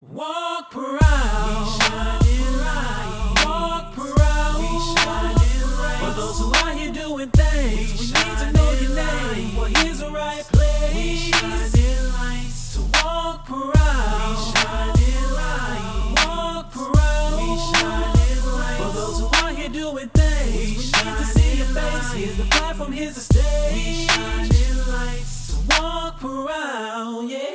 Walk proud, we shining light. Walk proud, we shining light. For those who out here doing things, we need to know your name. Well, here's the right place. We shining lights to walk proud. We shining light. Walk proud, we shining light. For those who out here doing things, we need to see your face. Here's the platform, here's the stage. We shining lights to walk proud, yeah.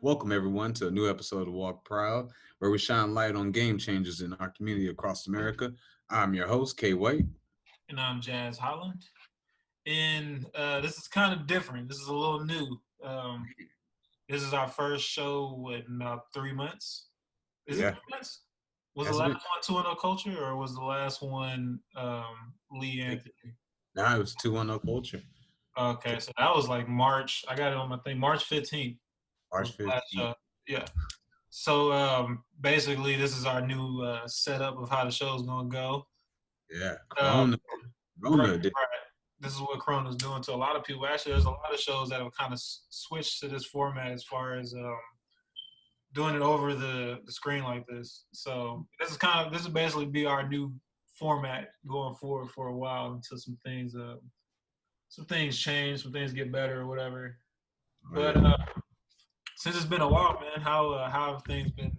Welcome, everyone, to a new episode of Walk Proud, where we shine light on game changers in our community across America. I'm your host, Kay White. And I'm Jazz Holland. And this is kind of different. This is a little new. This is our first show in about 3 months. Is it 3 months? Was the last one 2-0 Culture, or was the last one Lee Anthony? No, it was 2-0 Culture. Okay, so that was like March. I got it on my thing, March 15th. March 15th. Yeah. So basically, this is our new setup of how the show's going to go. Yeah. Right. Corona. This is what Corona's doing to a lot of people. Actually, there's a lot of shows that have kind of switched to this format as far as doing it over the screen like this. So this is basically be our new format going forward for a while until some things change, some things get better or whatever. But since it's been a while, man, how have things been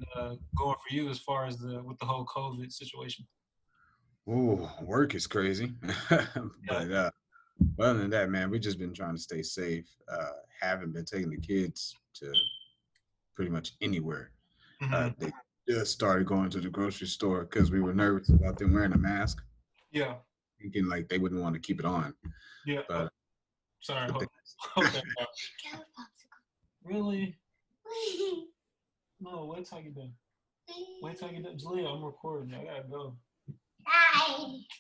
going for you as far as with the whole COVID situation? Ooh, work is crazy. But other than that, man, we've just been trying to stay safe. Haven't been taking the kids to pretty much anywhere. Mm-hmm. They just started going to the grocery store because we were nervous about them wearing a mask. Yeah. Thinking like they wouldn't want to keep it on. Yeah. But, sorry. Okay. Really? No, wait till you done. Wait till you done. Julia, I'm recording. I gotta go.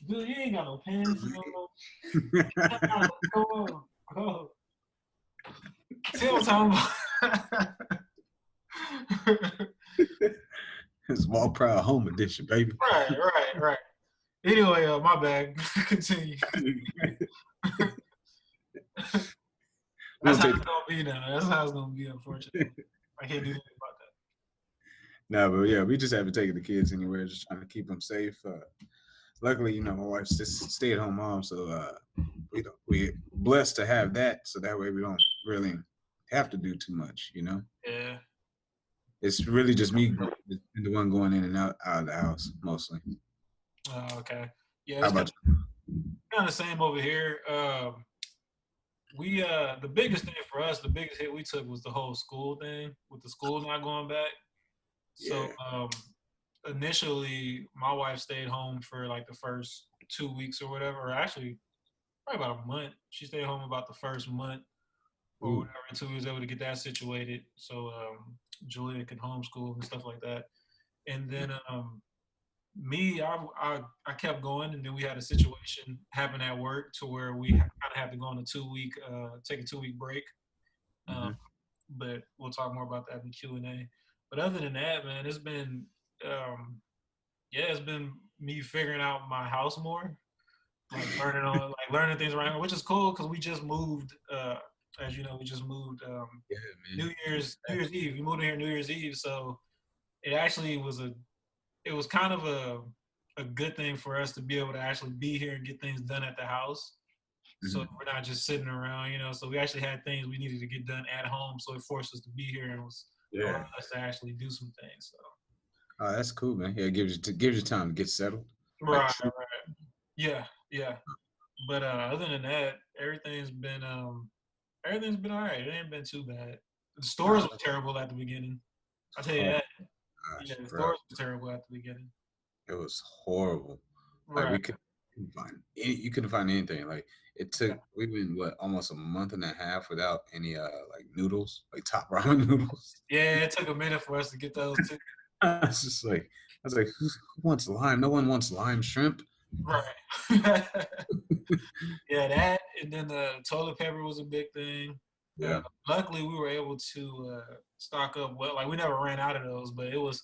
Dude, you ain't got no pens. Go. See what I'm talking about? It's Walk Proud Home Edition, baby. Right. Anyway, my bad. Continue. That's how it's gonna be now. That's how it's gonna be, unfortunately. I can't do anything about that. No, but yeah, we just haven't taken the kids anywhere, just trying to keep them safe. Luckily, my wife's just stay-at-home mom, so we're blessed to have that. So that way we don't really have to do too much, Yeah. It's really just me, the one going in and out of the house mostly. Oh, okay. Yeah. How about you? Kind of the same over here. We the biggest thing for us, the biggest hit we took was the whole school thing, with the school not going back. So initially my wife stayed home for like the first 2 weeks or whatever, or actually probably about a month. She stayed home about the first month or whatever until we was able to get that situated. So Julia could homeschool and stuff like that. And then me, I kept going, and then we had a situation happen at work to where we kind of had to go on take a 2-week break. But we'll talk more about that in Q&A. But other than that, man, it's been it's been me figuring out my house more, like learning things around, which is cool because we just moved. As you know, we just moved New Year's Eve. We moved in here New Year's Eve, so it actually was kind of a good thing for us to be able to actually be here and get things done at the house. So we're not just sitting around, so we actually had things we needed to get done at home. So it forced us to be here and was allowing us to actually do some things. So. Oh, that's cool, man. Yeah, it gives you time to get settled. Right. Yeah. But other than that, everything's been all right. It ain't been too bad. The stores were terrible at the beginning. I'll tell you that. Gosh, the stores were terrible at the beginning. It was horrible. Right. Like you couldn't find anything. Like it took we went almost a month and a half without any like noodles, like top ramen noodles. Yeah, it took a minute for us to get those too. I was like, who wants lime? No one wants lime shrimp. Right. Yeah, that, and then the toilet paper was a big thing. Yeah. Luckily, we were able to stock up well. Like we never ran out of those, but it was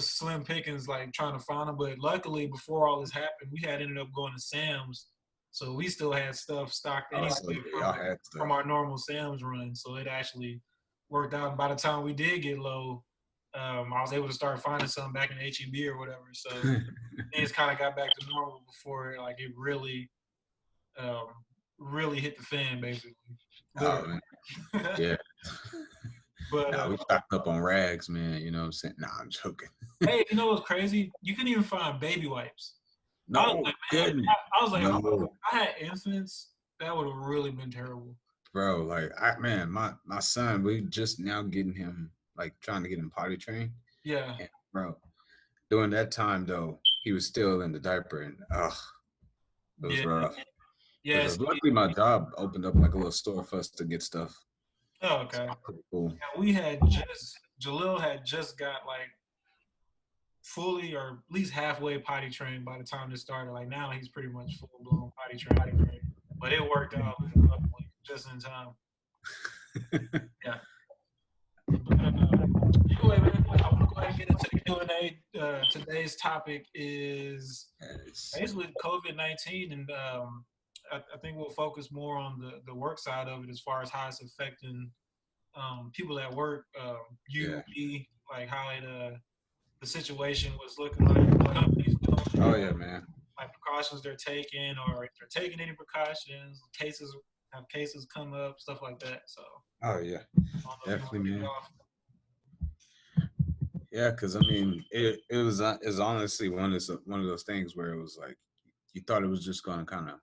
slim pickings, like trying to find them. But luckily, before all this happened, we had ended up going to Sam's, so we still had stuff stocked anyway from our normal Sam's run. So it actually worked out. And by the time we did get low, I was able to start finding something back in HEB or whatever. So things kind of got back to normal before like it really, um, really hit the fan, basically. Oh man, yeah. But Nah, we stocked up on rags, man. You know what I'm saying? Nah, I'm joking. hey, you know what's crazy? You couldn't even find baby wipes. I was No, like, man, goodness. I was like, No. if I had infants, that would have really been terrible. Bro, like my son, we just now getting him like trying to get him potty trained. Yeah. And bro, during that time though, he was still in the diaper and it was Yeah. rough. Yes. Luckily my job opened up like a little store for us to get stuff. Oh, okay. Pretty cool. Yeah, Jalil had just got like fully or at least halfway potty trained by the time this started. Like now he's pretty much full blown potty trained. But it worked out luckily, just in time. Yeah. But, anyway, man, I want to go ahead and get into the Q&A. Today's topic is basically COVID-19, and I think we'll focus more on the work side of it as far as how it's affecting people at work, me, like how the situation was looking like, what companies doing. Oh yeah, man. Like precautions they're taking, or if they're taking any precautions, cases come up, stuff like that. So. Oh yeah, definitely, man. Off. Yeah, because I mean, it was honestly one of those things where it was like you thought it was just gonna kind of,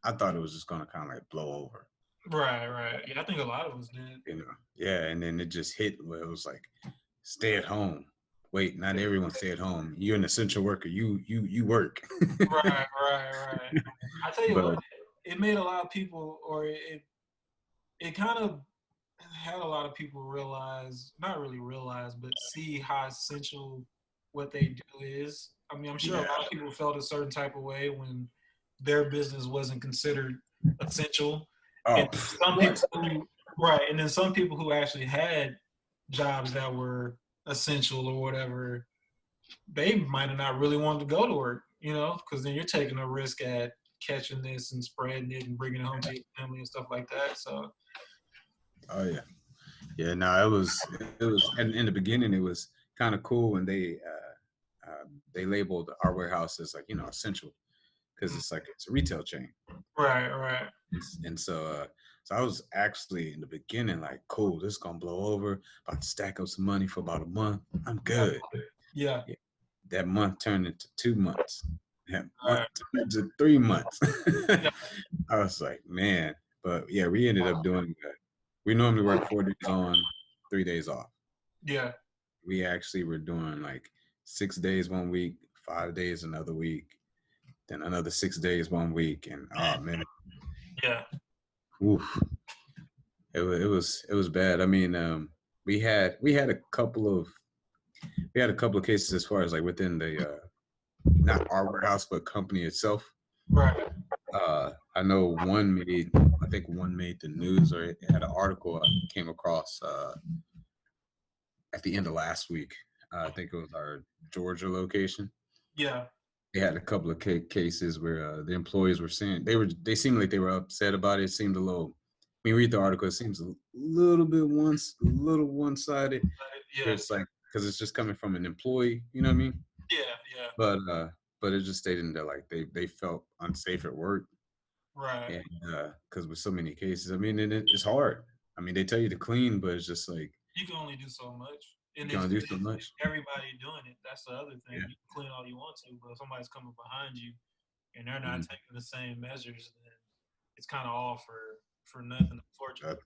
I thought it was just gonna kind of like blow over. Right. Yeah, I think a lot of us did. You know, yeah, and then it just hit where it was like, stay at home. Wait, not everyone stay at home. You're an essential worker. You work. Right. I tell you what, it made a lot of people, or it kind of had a lot of people not really realize, but see how essential what they do is. I mean, I'm sure a lot of people felt a certain type of way when their business wasn't considered essential. Oh, and some people and then some people who actually had jobs that were essential or whatever, they might have not really wanted to go to work, because then you're taking a risk at catching this and spreading it and bringing it home to your family and stuff like that. So. Oh yeah. No, it was, and in the beginning it was kind of cool when they labeled our warehouse as like essential, because it's a retail chain. Right. And so I was actually in the beginning like, cool, this is gonna blow over. About to stack up some money for about a month. I'm good. Yeah. That month turned into 2 months. That month turned into 3 months. I was like, man. But yeah, we ended up doing that. We normally work 4 days on, 3 days off. Yeah. We actually were doing like 6 days one week, 5 days another week, then another 6 days one week, and oh man. Yeah. Oof. It was bad. I mean, we had a couple of cases as far as like within the not our warehouse but company itself. Right. I know one made the news, or it had an article I came across at the end of last week. I think it was our Georgia location. Yeah. They had a couple of cases where the employees were saying they seemed like they were upset about it. It seemed a little. When you read the article, it seems a little one-sided. Yeah. It's like, because it's just coming from an employee, you know what I mean? Yeah. But it just stated that like they felt unsafe at work. Right. And because with so many cases, I mean, and it's hard. I mean, they tell you to clean, but it's just like you can only do so much. And you can only do so much. Everybody doing it. That's the other thing. Yeah. You can clean all you want to, but if somebody's coming behind you and they're not taking the same measures, then it's kind of all for nothing, unfortunately.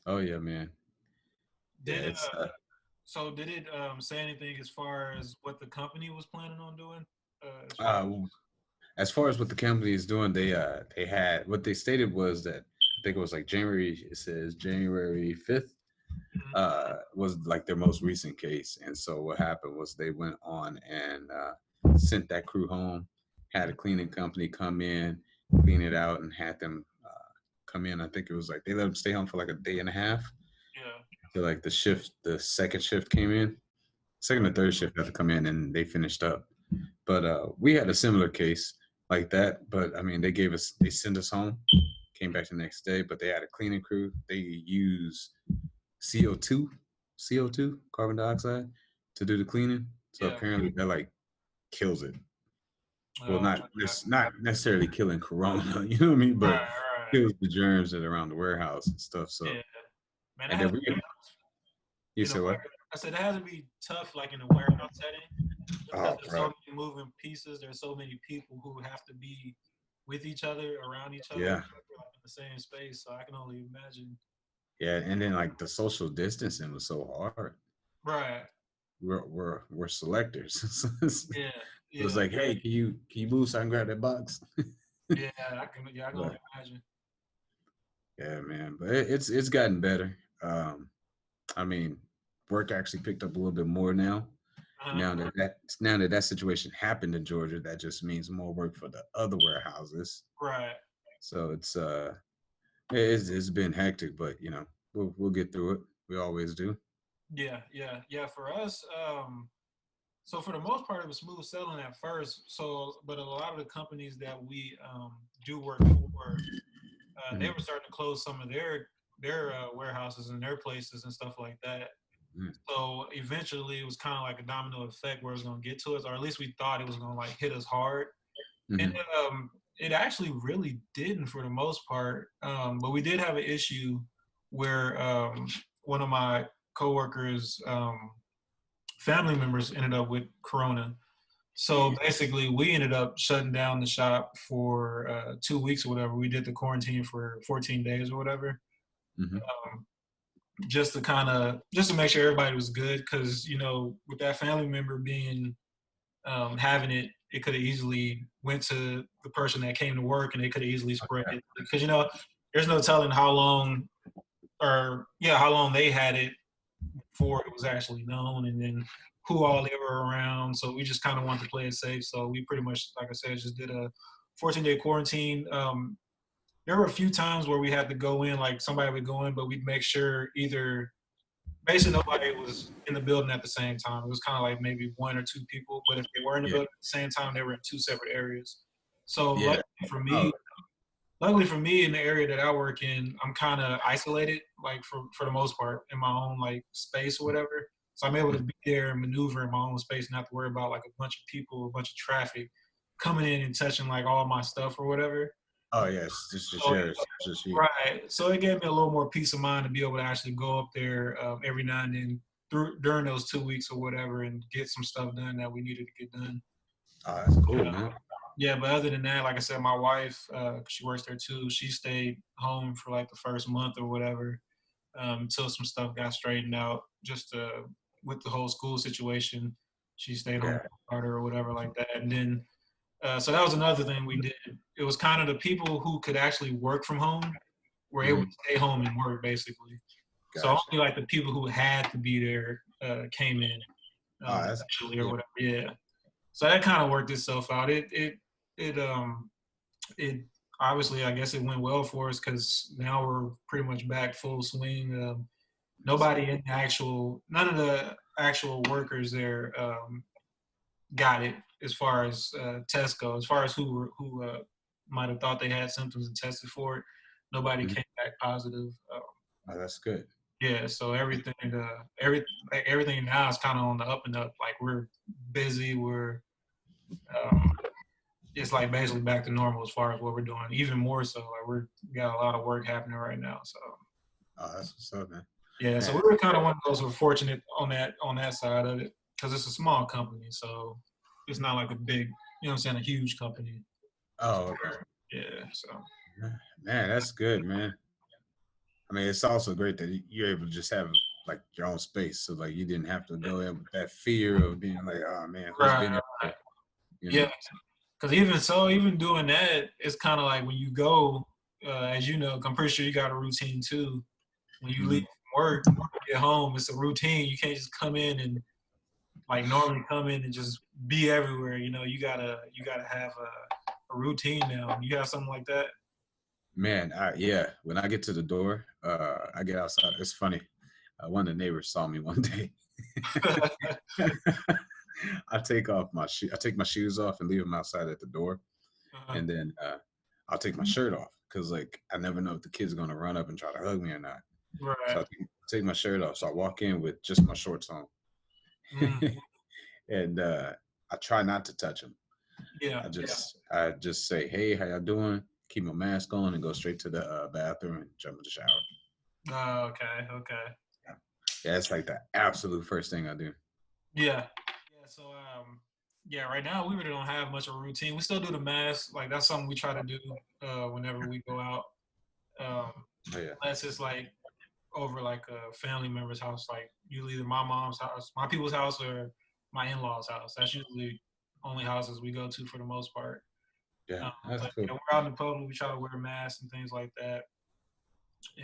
Oh yeah, man. Did it say anything as far as what the company was planning on doing? As far as what the company is doing, they had what they stated was that I think it was like January 5th was like their most recent case. And so what happened was they went on and sent that crew home, had a cleaning company come in, clean it out, and had them come in. I think it was like they let them stay home for like a day and a half. Yeah. So like the second shift came in, second or third shift had to come in, and they finished up. But we had a similar case like that. But I mean, they sent us home, came back the next day, but they had a cleaning crew. They use CO2, carbon dioxide, to do the cleaning. So Yeah. apparently that like kills it. Well, Oh, not necessarily killing corona, you know what I mean, right, but right. kills the germs that are around the warehouse and stuff. So, Yeah, man, that and has then to be tough you in a said what? I said that has to be tough, like in a warehouse setting, because Oh, there's so bro. many moving pieces. There's so many people who have to be with each other, around each other, Yeah, like in the same space. So I can only imagine. yeah, and then like the social distancing was so hard. Right. We're selectors. Yeah. It was Yeah. like, hey, can you move so I can grab that box? Yeah. I can. Yeah. I can But only imagine. yeah, man, but it's gotten better. I mean, work actually picked up a little bit more now. Uh-huh. Now that situation happened in Georgia, that just means more work for the other warehouses. Right. So it's been hectic, but we'll get through it. We always do. Yeah. Yeah. Yeah. For us, so for the most part, it was smooth sailing at first. So, but a lot of the companies that we do work for, they Mhm, were starting to close some of their warehouses and their places and stuff like that. mhm, So eventually, it was kind of like a domino effect where it was going to get to us, or at least we thought it was going to like hit us hard. And mhm. it actually really didn't for the most part. But we did have an issue where one of my coworkers' family members ended up with corona. So basically, we ended up shutting down the shop for 2 weeks or whatever. We did the quarantine for 14 days or whatever, Mhm. um, just to make sure everybody was good. Because with that family member being having it, it could have easily went to the person that came to work, and they could have easily spread Yeah. it. Because there's no telling how long, or yeah, how long they had it before it was actually known, and then who all they were around. So we just kind of wanted to play it safe. So we pretty much, like I said, just did a 14-day quarantine. There were a few times where we had to go in, like somebody would go in, but we'd make sure either basically nobody was in the building at the same time. It was kind of like maybe one or two people, but if they were in the Yeah. building at the same time, they were in two separate areas. So Yeah. for Oh, me, luckily for me in the area that I work in, I'm kind of isolated, like for the most part, in my own like space or whatever. So I'm able to mhm. be there and maneuver in my own space, not to worry about like a bunch of people, a bunch of traffic coming in and touching like all my stuff or whatever. Oh yes, just So yours. It's just you. right, so it gave me a little more peace of mind to be able to actually go up there every now and then during those 2 weeks or whatever and get some stuff done that we needed to get done. Oh, that's cool, Yeah. man. Yeah, but other than that, like I said, my wife, she works there too. She stayed home for like the first month or whatever until some stuff got straightened out. Just with the whole school situation, she stayed home Yeah. with her daughter or whatever like that. And then, so that was another thing we did. It was kind of the people who could actually work from home were able to Mhm. stay home and work basically. So Gotcha. only like the people who had to be there came in Oh, that's essentially or yeah. whatever. Yeah. So that kind of worked itself out. It obviously I guess it went well for us because now we're pretty much back full swing. None of the actual workers there got it as far as tests go. As far as who might have thought they had symptoms and tested for it, nobody Mhm. came back positive. Oh, that's good. Yeah, so everything now is kind of on the up and up. Like we're busy, um, it's like basically back to normal as far as what we're doing. Even more so, like we got a lot of work happening right now. So Oh, that's what's up, man. yeah, so we Man. were kind of one of those who were fortunate on that side of it because it's a small company, so it's not like a big, what I'm saying, a huge company. Oh, okay. Yeah, so Man, that's good, man. I mean, it's also great that you're able to just have like your own space, so like you didn't have to go in with that fear of being like, oh man, who's right, been here? You know? yeah, because even doing that, it's kind of like when you go, as you know, I'm pretty sure you got a routine too. When you leave Mhm. from work, get home, it's a routine. You can't just come in and like normally come in and just be everywhere. You gotta have a routine now. You got something like that? Man, yeah. When I get to the door, I get outside. It's funny. One of the neighbors saw me one day. I take my shoes off and leave them outside at the door, Uh, and then I'll take my shirt off because like I never know if the kid's gonna run up and try to hug me or not. So right. take my shirt off. So I walk in with just my shorts on. Mm, And I try not to touch them. yeah. I just say, "Hey, how y'all doing?" Keep my mask on and go straight to the bathroom and jump in the shower. Oh, okay. Okay. Yeah, it's like the absolute first thing I do. Yeah. Yeah. So yeah, right now we really don't have much of a routine. We still do the mask. Like that's something we try to do whenever we go out. Um, Oh yeah, unless it's like over like a family member's house, like usually either my mom's house, my people's house, or my in-laws' house. That's usually only houses we go to for the most part. yeah, Um, that's but cool. yeah, we're out in the public. We try to wear masks and things like that,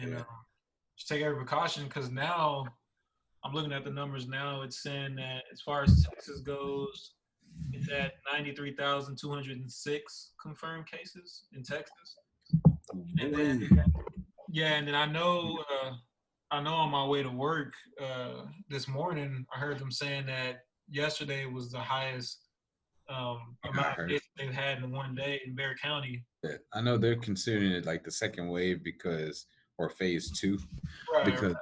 and Yeah, just take every precaution because now I'm looking at the numbers now. It's saying that as far as Texas goes, it's at 93,206 confirmed cases in Texas. And then Boy. yeah, and then I know on my way to work this morning, I heard them saying that yesterday was the highest I amount of heard cases they've had in one day in Bexar County. that. I know they're considering it like the second wave because, or phase two, Right, because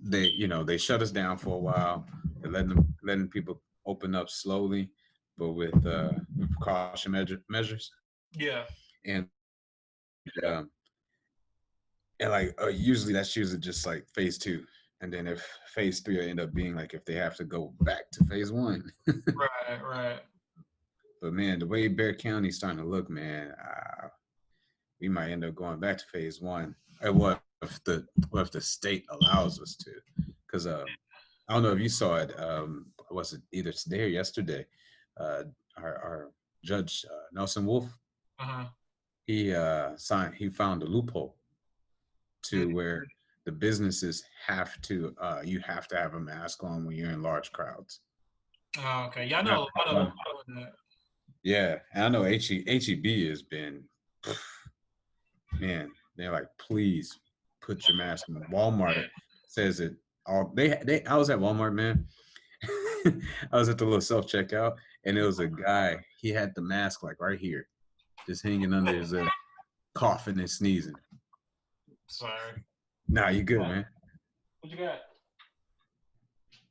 they, they shut us down for a while. They're letting people open up slowly, but with precaution measures. yeah, And um, and like usually just like phase two, and then if phase three will end up being like if they have to go back to phase one. right. But man, the way Bear County's starting to look, man, we might end up going back to phase one. And what if the state allows us to? Because I don't know if you saw it. Was it either today or yesterday? Uh, our judge Nelson Wolf, Uh-huh. he found a loophole to where the businesses have to you have to have a mask on when you're in large crowds. Oh, okay. Yeah, I know a lot of them doing that. Yeah, and I know HEB has been, man, they're like, please put your mask on. Walmart says it all. They I was at Walmart, man. I was at the little self checkout, and it was a guy. He had the mask like right here, just hanging under his coughing and sneezing. Sorry. Nah, you good, man. What you got?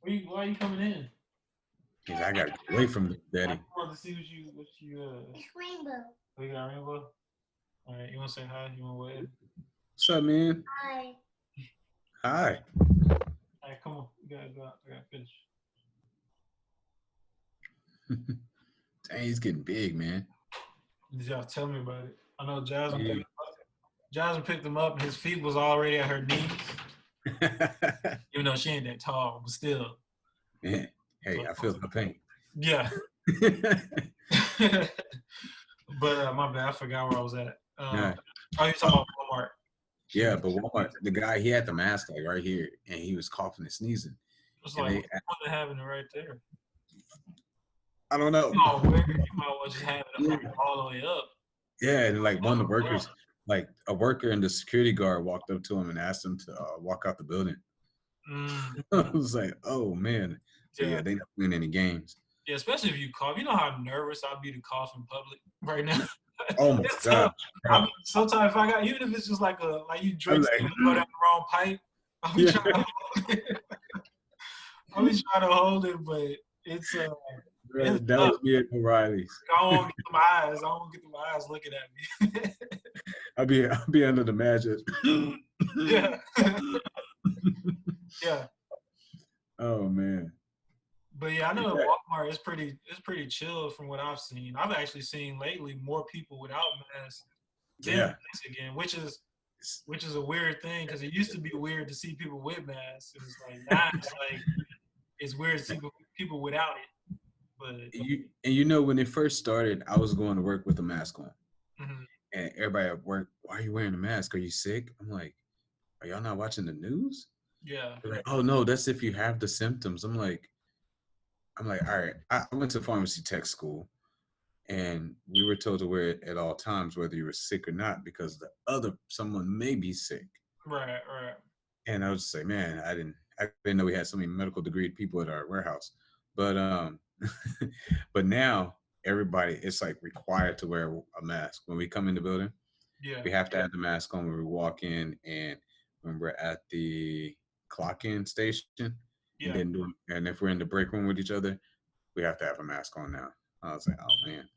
Why are you coming in? He's like, I gotta get away from this, I daddy. wanted to see what you It's rainbow. oh, you got a rainbow? All right, you want to say hi? You want to wave? What's up, man? Hi. Hi. All right, come on. You gotta go out. I gotta finish. Dang, he's getting big, man. Y'all tell me about it. I know Jasmine. Yeah. Jasmine picked him up, and his feet was already at her knees. Even though she ain't that tall, but still. Man, hey, I feel the pain. Yeah. But my bad, I forgot where I was at. Yeah. Oh, you talking about Walmart? Yeah, but Walmart, the guy, he had the mask like right here, and he was coughing and sneezing. It's And like, they- what they having it right there? I don't know. Oh, where you might well just have it all the way up. Yeah, and like one of the workers, like a worker and the security guard walked up to him and asked him to walk out the building. Mm, I was like, oh man. So yeah, they not win any games. yeah, especially if you cough. You know how nervous I'd be to cough in public right now. Oh my It's god. tough. I mean, sometimes if I got, even if it's just like you drink like, something, go down the wrong pipe, I'll be Yeah. trying to hold it. I'll be trying to hold it, but it's Bro, that was me at O'Reilly's. I don't want to get them eyes. I don't want to get them eyes looking at me. I'll be under the mattress. Yeah. Yeah. Oh man. But yeah, I know Yeah. Walmart is pretty chill from what I've seen. I've actually seen lately more people without masks than Yeah. masks again, which is a weird thing because it used to be weird to see people with masks. It was like now it's weird to see people without it. But You know when it first started, I was going to work with a mask on. mhm. And everybody at work, why are you wearing a mask? Are you sick? I'm like, are y'all not watching the news? Yeah, They're like, oh no, that's if you have the symptoms. I'm like, all right. I went to pharmacy tech school, and we were told to wear it at all times, whether you were sick or not, because someone may be sick. right. And I was just like, man, I didn't know we had so many medical degree people at our warehouse. But but now everybody, it's like required to wear a mask when we come in the building. Yeah, We have to have the mask on when we walk in, and when we're at the clock in station, and Yeah. then and if we're in the break room with each other, we have to have a mask on now. I was like, oh man,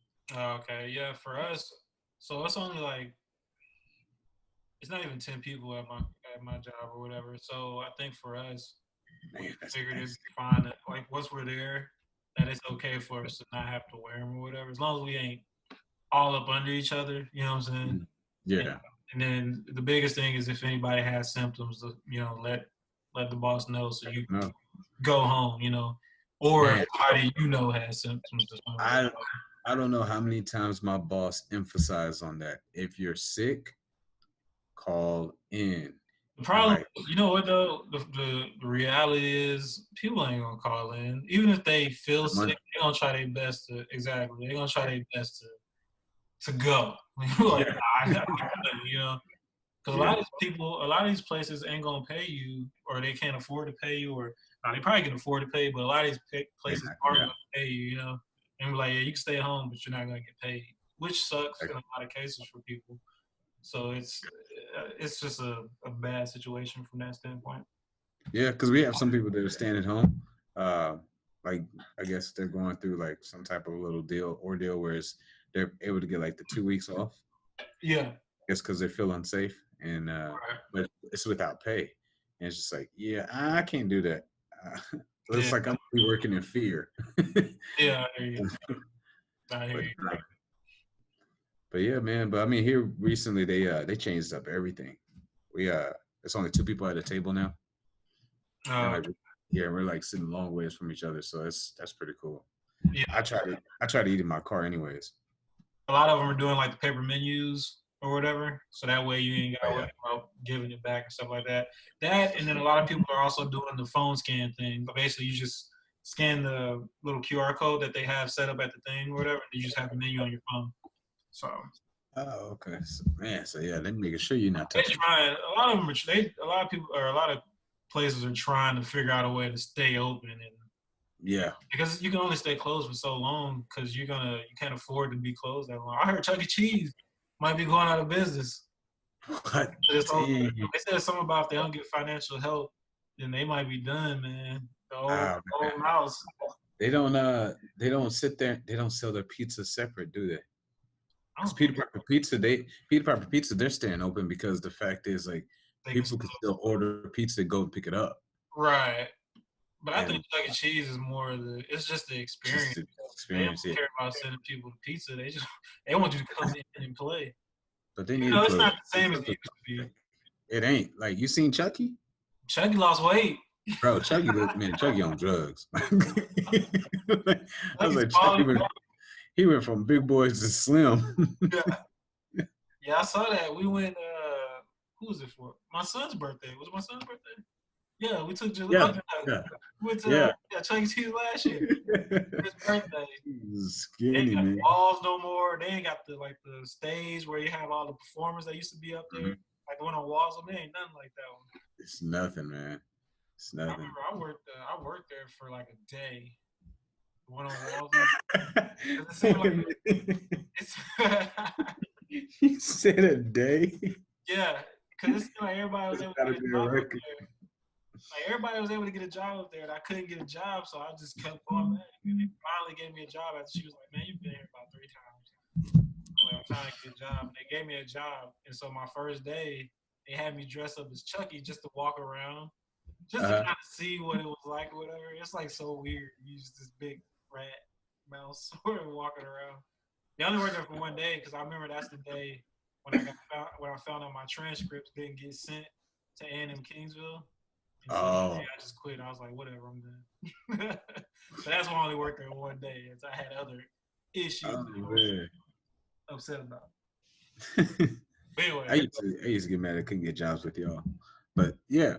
Okay. Yeah. For us, so it's only like it's not even 10 people at my job or whatever. So I think for us, we man, that's figured it'd nasty. be fine that like once we're there, that it's okay for us to not have to wear them or whatever, as long as we ain't all up under each other. You know what I'm saying? And, Yeah, and then the biggest thing is if anybody has symptoms, you know, let the boss know so you no, go home. You know, or if man, somebody you know has symptoms, just don't let I I don't know how many times my boss emphasized on that. If you're sick, call in. The And problem, like, you know what though, the reality is people ain't gonna call in. Even if they feel the sick, money, they're gonna try their best to exactly. They're gonna try their best to go. Like, yeah, nah, you know, because a yeah, lot of these people, a lot of these places ain't gonna pay you, or they can't afford to pay you, or nah, they probably can afford to pay, but a lot of these places aren't yeah. gonna pay you. You know, and be like, yeah, you can stay at home, but you're not gonna get paid, which sucks Like, in a lot of cases for people. So it's just a bad situation from that standpoint. yeah, because we have some people that are staying at home. Uh, like I guess they're going through like some type of little ordeal where they're able to get like the 2 weeks off. Yeah. It's because they feel unsafe, and Right. but it's without pay, and it's just like, yeah, I can't do that. Yeah. It's like I'm working in fear. Yeah. I hear you. I hear but you. but yeah, man. But I mean, here recently they changed up everything. We it's only two people at a table now, and Uh, like yeah, we're like sitting long ways from each other, so that's pretty cool. yeah. I try to eat in my car anyways. A lot of them are doing like the paper menus or whatever, so that way you ain't got to Oh, worry yeah. about giving it back and stuff like that. That and then a lot of people are also doing the phone scan thing, but basically you just scan the little QR code that they have set up at the thing or whatever, and you just have the menu on your phone. So Oh, okay. So, man, so yeah, they making sure you're not they touching. trying. A lot of them are. A lot of people or a lot of places are trying to figure out a way to stay open and Yeah. because you can only stay closed for so long because you can't afford to be closed that long. I heard Chuck E. Cheese might be going out of business. What? This whole, Dang. they said something about if they don't get financial help, then they might be done, man. The Ah, man. old mouse. They don't sit there, they don't sell their pizza separate, do they? I Because don't think Peter Piper Pizza, they're staying open because the fact is like they can people can still order pizza and go and pick it up. right. But I think And Chuck E. Cheese is more it's just the experience. just to They don't experience it. care about sending people to pizza. They want you to come in and play. But they You need to know, it's put not the same as it used to be. it ain't like you seen Chucky? Chucky lost weight. Bro, Chucky on drugs. I was Chucky's like, Chucky balling. he went from big boys to slim. Yeah, I saw that. We went. Who was it for? My son's birthday. Was it my son's birthday? Yeah, we took Jaleel. yeah, We went to yeah. Chuck E. Cheese last year. His birthday. He's They skinny, ain't got man. walls no more. They ain't got the stage where you have all the performers that used to be up there. Mhm. Like the one on walls. They ain't nothing like that one. It's nothing, man. It's I nothing. remember I worked there for like a day. The one on walls. It seemed like it's He said a day. yeah, because it seemed like everybody was able to Gotta get a be a job up record. there. Like everybody was able to get a job up there, and I couldn't get a job, so I just kept going back. And they finally gave me a job after she was like, "Man, you've been here about 3 times." I'm like, I'm trying to get a job. And they gave me a job, and so my first day, they had me dress up as Chucky just to walk around, just to kind of see what it was like or whatever. It's like so weird. You just this big rat mouse sort of walking around. They only worked there for one day because I remember that's the day when I found out my transcripts didn't get sent to A&M Kingsville. And so that day I just quit. I was like, whatever, I'm done. So that's why I only worked there one day. As I had other issues Oh, that I was man. upset about. But anyway, I used to get mad I couldn't get jobs with y'all. But yeah.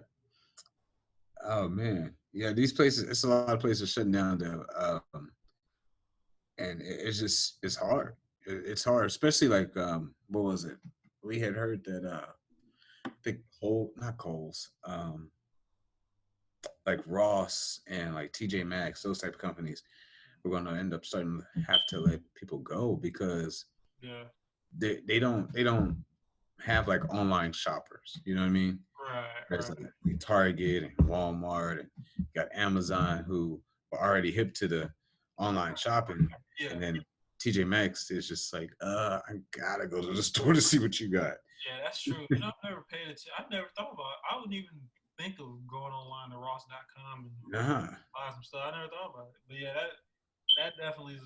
Oh man. Yeah, these places, it's a lot of places shutting down though. And it's hard. It's hard, especially like what was it? We had heard that I think not Kohl's, like Ross and like TJ Maxx, those type of companies, we're gonna end up starting to have to let people go because yeah, they don't have like online shoppers. You know what I mean? There's Right. like Target and Walmart and you got Amazon who are already hip to the online shopping, Yeah. and then TJ Maxx is just like, I gotta go to the store to see what you got. Yeah, that's true. I've never paid attention. I've never thought about it. I wouldn't even think of going online to Ross.com and Nah, buy some stuff. I never thought about it. But yeah, that definitely is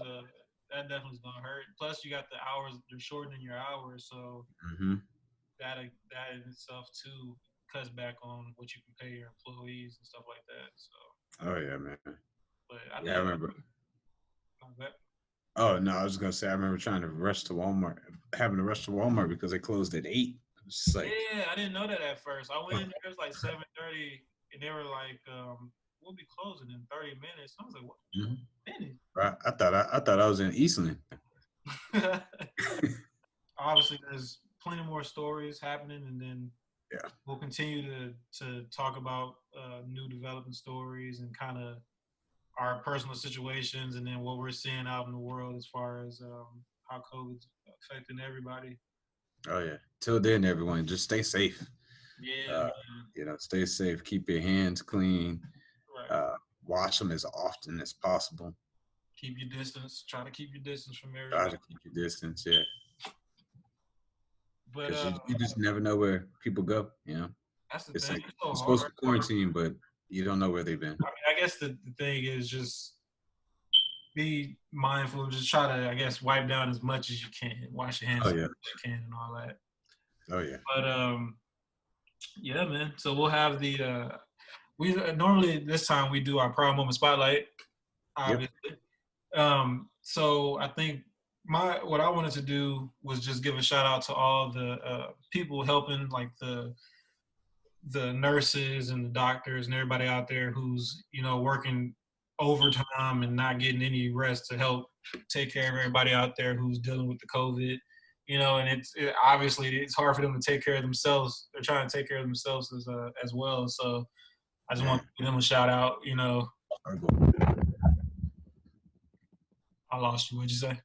that definitely is gonna hurt. Plus, you got the hours. They're shortening your hours, so hmm that in itself too cuts back on what you can pay your employees and stuff like that. So, oh yeah, man. but I Yeah, I think remember. that. Oh no, I was gonna say I remember trying to rush to Walmart, having to rush to Walmart because they closed at 8. It's just like, Yeah, I didn't know that at first. I went in there, it was like 7:30, and they were like, "We'll be closing in 30 minutes." I was like, "What mhm. minutes?" I thought I was in Eastland. Obviously, there's plenty more stories happening, and then Yeah. we'll continue to talk about new developing stories and kind of our personal situations, and then what we're seeing out in the world as far as how COVID's affecting everybody. Oh yeah. Till then, everyone, just stay safe. Yeah, Uh, man. stay safe. Keep your hands clean. Right. Wash them as often as possible. Keep your distance. Try to keep your distance from Try everybody. to keep your distance. Yeah, But because you just never know where people go. that's the It's thing. like It's so you're supposed hard. to quarantine, but you don't know where they've been. I mean, I guess the thing is just be mindful. Just try to, I guess, wipe down as much as you can. Wash your hands Oh as yeah. much as you can and all that. Oh yeah. But yeah, man. So we'll have the we normally this time we do our Proud Moment Spotlight, obviously. So I think what I wanted to do was just give a shout out to all the people helping, like the nurses and the doctors and everybody out there who's working overtime and not getting any rest to help take care of everybody out there who's dealing with the COVID. And obviously it's hard for them to take care of themselves. They're trying to take care of themselves as well. So I just want to give them a shout out. I lost you. What'd you say?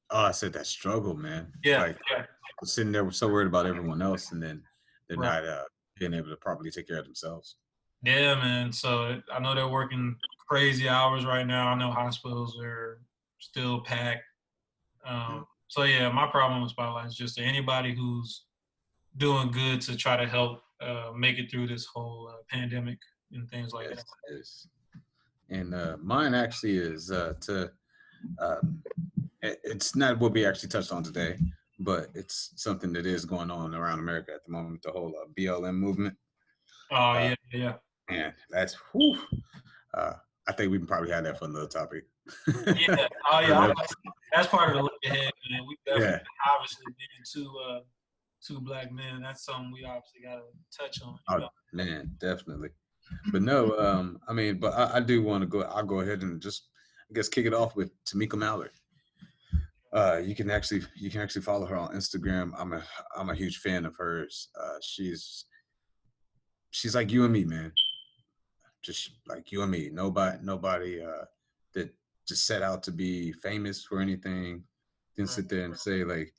Oh, I said that struggle, man. Yeah. Like sitting there so worried about everyone else, and then they're Right. not being able to properly take care of themselves. Yeah, man. So I know they're working crazy hours right now. I know hospitals are still packed. So yeah, my problem with Spotlight is just anybody who's doing good to try to help make it through this whole pandemic and things like that. Yes. And mine actually is it's not what we actually touched on today, but it's something that is going on around America at the moment, the whole BLM movement. Oh, yeah. And that's, whew, I think we can probably have that for another topic. Yeah. Oh, yeah. That's part of the look ahead, man. We definitely, obviously, being two black men, that's something we obviously got to touch on. Oh, man, definitely. But no, I mean, but I do want to I'll go ahead and just, I guess, kick it off with Tamika Mallory. You can actually follow her on Instagram. I'm a huge fan of hers. She's like you and me, man. Just like you and me. Nobody that just set out to be famous for anything. Didn't sit there and say like,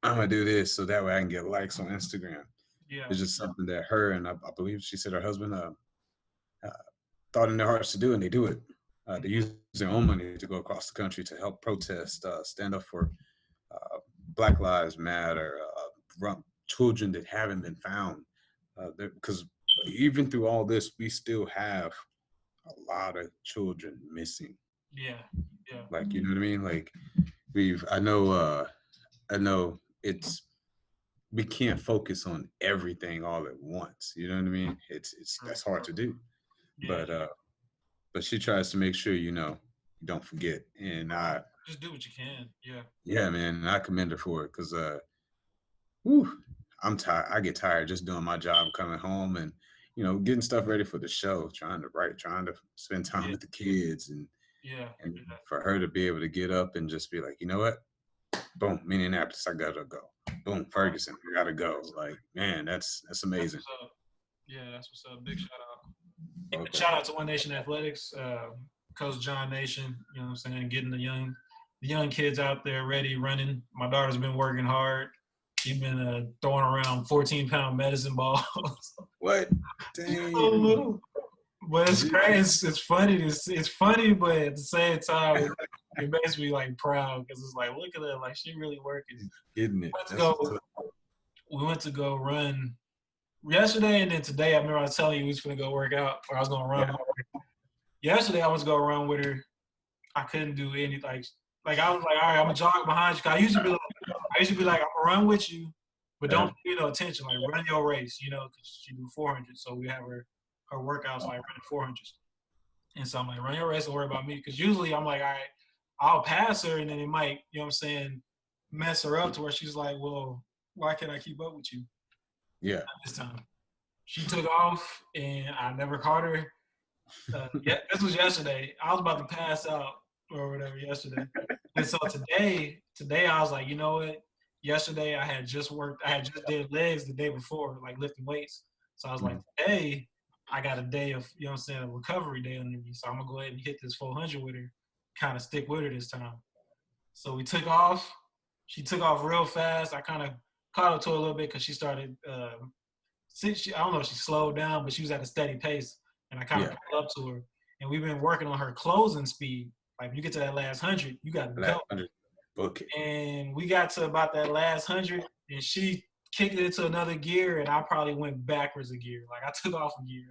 I'm gonna do this so that way I can get likes on Instagram. Yeah. It's just something that her and I believe she said her husband thought in their hearts to do, and they do it. They use their own money to go across the country to help protest, stand up for Black Lives Matter, children that haven't been found. Because even through all this, we still have a lot of children missing. Yeah. Like, you know what I mean? Like, I know we can't focus on everything all at once. You know what I mean? That's hard to do. Yeah. But she tries to make sure, you don't forget. And I just do what you can. Yeah. Yeah, man. And I commend her for it because, I'm tired. I get tired just doing my job, coming home and, getting stuff ready for the show, trying to write, trying to spend time with the kids. And for her to be able to get up and just be like, you know what? Boom, Minneapolis, I gotta go. Boom, Ferguson, I gotta go. Like, man, that's amazing. That's what's up. Big shout out. Okay. Shout out to One Nation Athletics, Coach John Nation. You know what I'm saying? Getting the young kids out there ready, running. My daughter's been working hard. She's been throwing around 14-pound medicine balls. What? So Damn. little. But it's crazy. It's funny. It's funny, but at the same time, it makes me like proud because it's like, look at her, like she really working. Getting it. Let's That's go. what's up. We went to go run yesterday, and then today. I remember I was telling you we was gonna go work out, or I was gonna run. Yeah. Yesterday I was gonna run with her. I couldn't do any like I was like, all right, I'm gonna jog behind you. 'Cause I used to be like, I'm gonna run with you, but don't pay no attention. Like run your race, because she do 400. So we have her workouts like running 400s. And so I'm like, run your race, don't worry about me. Because usually I'm like, all right, I'll pass her, and then it might, mess her up to where she's like, well, why can't I keep up with you? Yeah. Not this time. She took off, and I never caught her. Yeah, this was yesterday. I was about to pass out or whatever yesterday. And so today I was like, you know what? Yesterday I had just did legs the day before, like lifting weights. So I was like, today I got a day of, a recovery day under me. So I'm gonna go ahead and hit this 400 with her, kind of stick with her this time. So we took off. She took off real fast. I kind of caught up to her a little bit because she started. I don't know if she slowed down, but she was at a steady pace, and I kind of caught up to her. And we've been working on her closing speed. Like when you get to that last 100, you got to go. Okay. And we got to about that last 100, and she kicked it into another gear, and I probably went backwards a gear. Like I took off a gear.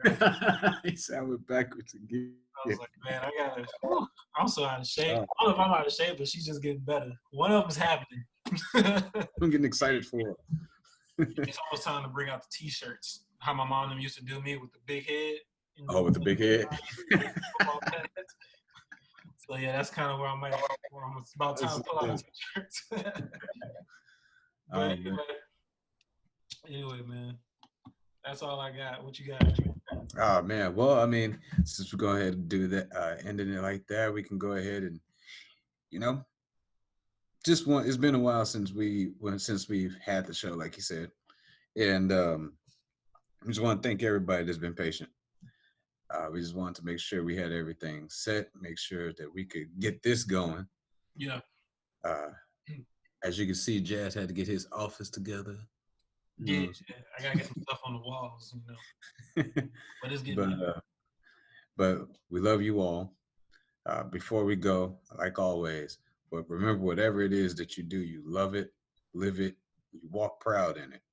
He said I went backwards again. I was like, man, I'm so out of shape. I don't know if I'm out of shape, but she's just getting better. One of them's happening. I'm getting excited for her. It's almost time to bring out the T-shirts. How my mom used to do me with the big head. Oh, with the big head. So yeah, that's kind of where I'm at. It's about time to pull out the T-shirts. But anyway, man, that's all I got. What you got? Oh man, well, I mean, since we're going ahead and do that, ending it like that, we can go ahead and, it's been a while since we've had the show, like you said, and we just want to thank everybody that's been patient. We just wanted to make sure we had everything set, make sure that we could get this going. Yeah. As you can see, Jazz had to get his office together. Yeah, I gotta get some stuff on the walls, But it's getting but we love you all. Before we go, like always, but remember, whatever it is that you do, you love it, live it, you walk proud in it.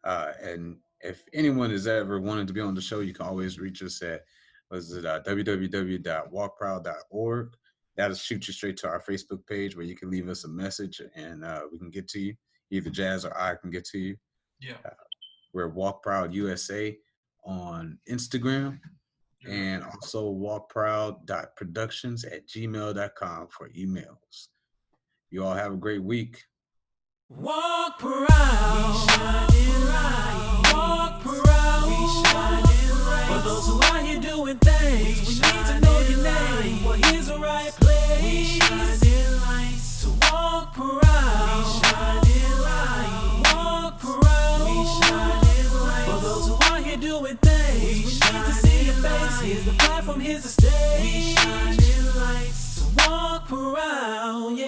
And if anyone has ever wanted to be on the show, you can always reach us at www.walkproud.org. That'll shoot you straight to our Facebook page where you can leave us a message and we can get to you. Either Jazz or I can get to you. Yeah. We're Walk Proud USA on Instagram and also walkproud.productions@gmail.com for emails. You all have a great week. Walk proud, we shining right. Walk proud, we shining right. For those who out here doing things, we need to know your name. Well, here's the right place. We shining lights to walk proud. We shining right. Walk proud, we shining right. For those who out here doing things, we need to see your face. Here's the platform, here's the stage. We shining lights to walk proud, yeah.